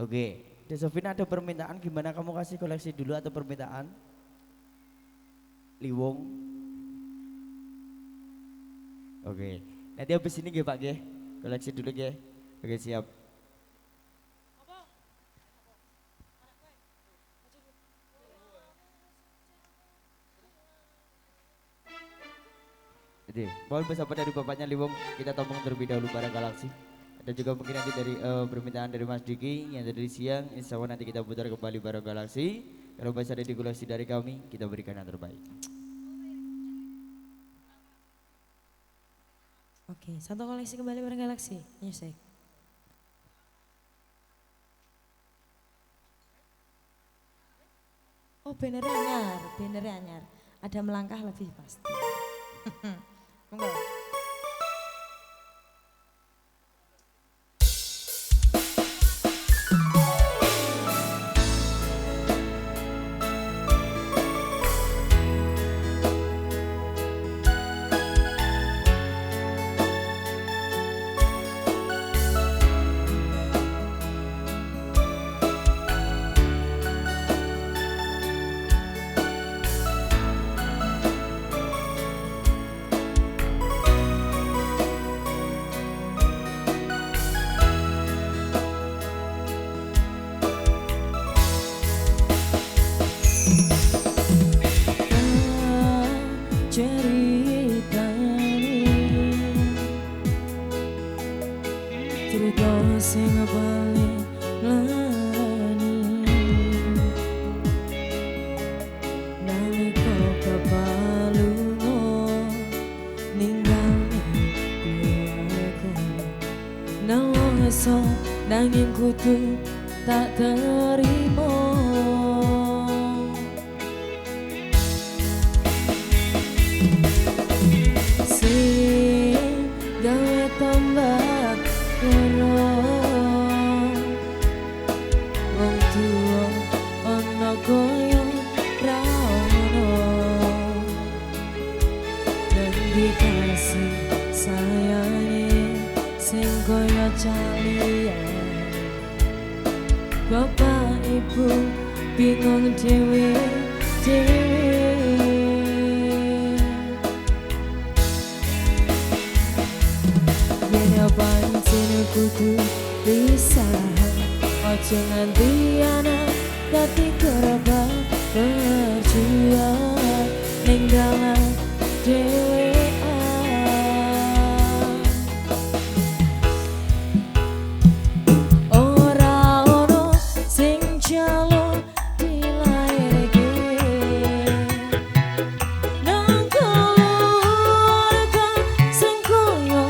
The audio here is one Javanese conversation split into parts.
Oke, Desovina ada permintaan gimana kamu kasih koleksi dulu atau permintaan? Liwong. Oke, nanti habis ini Pak koleksi dulu Oke siap. Jadi, mohon bersama dari bapaknya Liwong kita tombong terlebih dahulu barang galaksi. Ada juga mungkin nanti dari permintaan dari Mas Diki yang dari siang, insya Allah nanti kita putar kembali barang galaksi. Kalau masih ada di koleksi dari kami, kita berikan yang terbaik. Oke, satu koleksi kembali barang galaksi, Music. Oh banner anyar. Ada melangkah lebih pasti. Monggo. Cerita sing paling larani nalika bapak lunga ninggalne keluarga nangis nanging kudu tak terima sing gawe tambah wong tuwa ana koyo ra ono dikasih sayange sing koyo calian bapak ibu bingung dhewe pancen kudu bisa aja nganti anak dadi korban berjuang ning dalam dhewean ora ono sing jalo dilairke nang keluarga sing koyo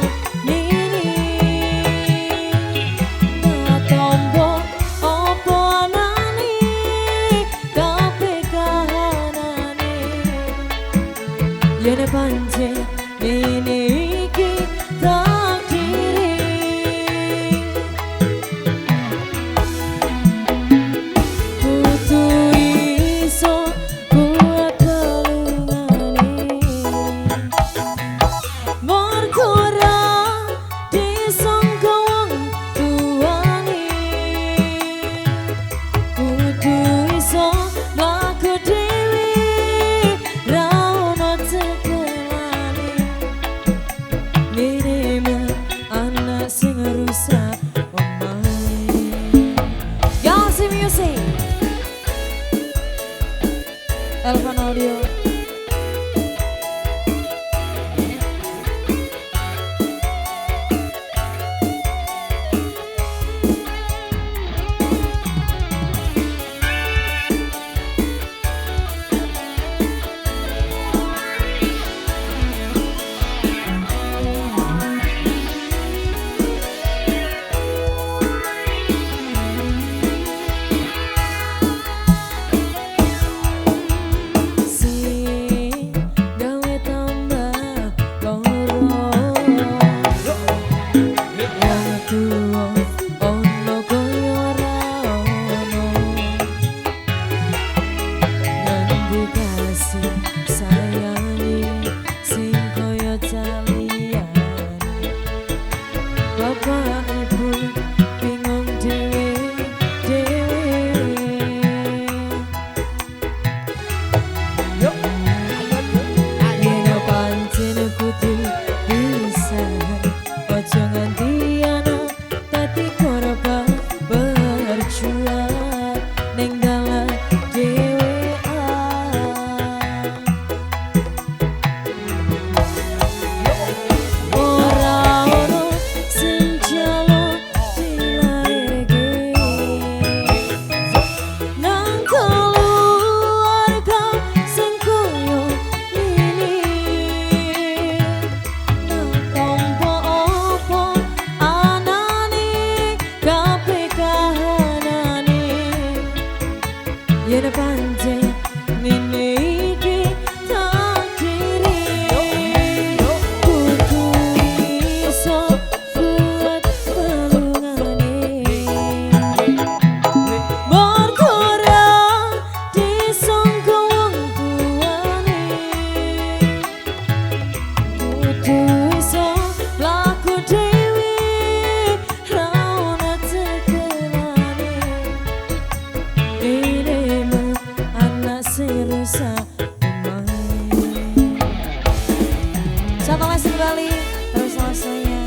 sekali terus selesainya.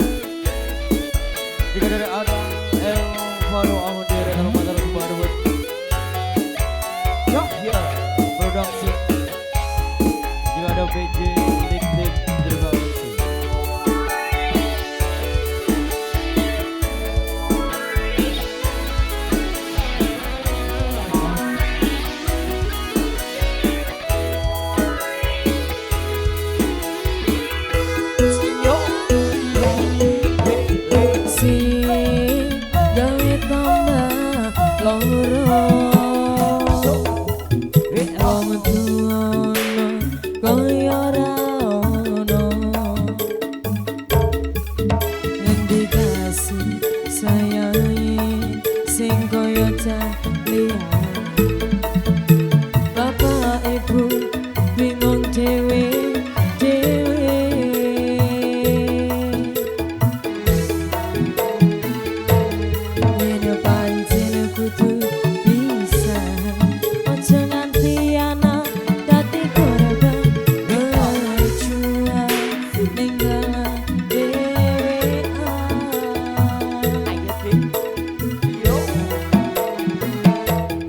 Juga dari ada Elvaro Ahundere kalau motor baru Yahya Production. Juga ada PJ Dik terima kasih. Bapak ibu bingung dewe Yen pancen kudu bisa ojo nganti anak dadi korban berjuang ninggal dhewean.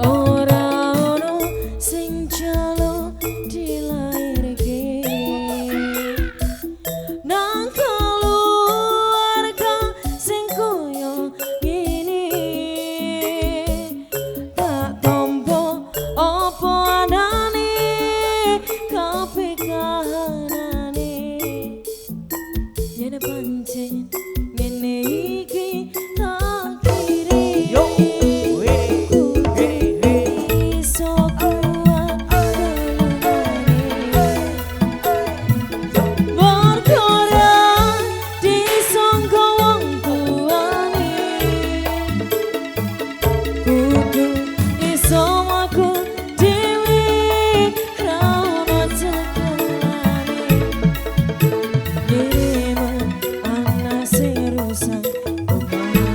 Ora ono sing jalo dilairke nang keluarga sing koyo ngene. Tak tompo opo anane kabeh kahanane. Yen pancen ngene iki takdire iso kuat mergo ora disangka wong tuane. Kudu iso aku dhewe ra ono cekelane. Ngirim ana sing rusak omahe.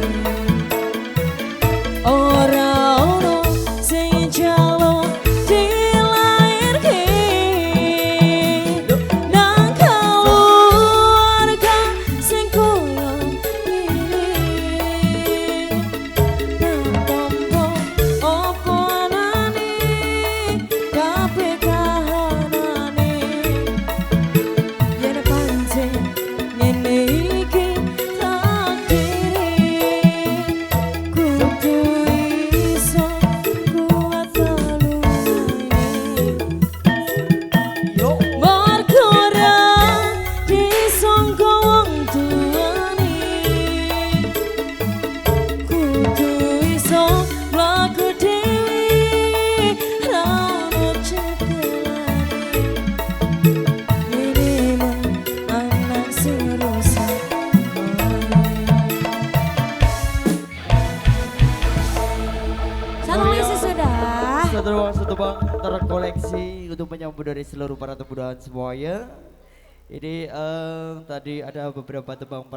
Ora ono sing jalo dilairke nang keluarga sing koyo ngene. Tak tompo opo anane kabeh kahanane. Yen pancen ngene iki takdire kudu iso kuat talune. Mergo ora disangka wong tuane. Kudu iso mlaku dhewe ra ono cekelane. Ngene mah anak sing rusak Salam isi sudah. Satu bang terkoleksi untuk menyambut dari seluruh para temudan semuanya. Ini tadi ada beberapa tebang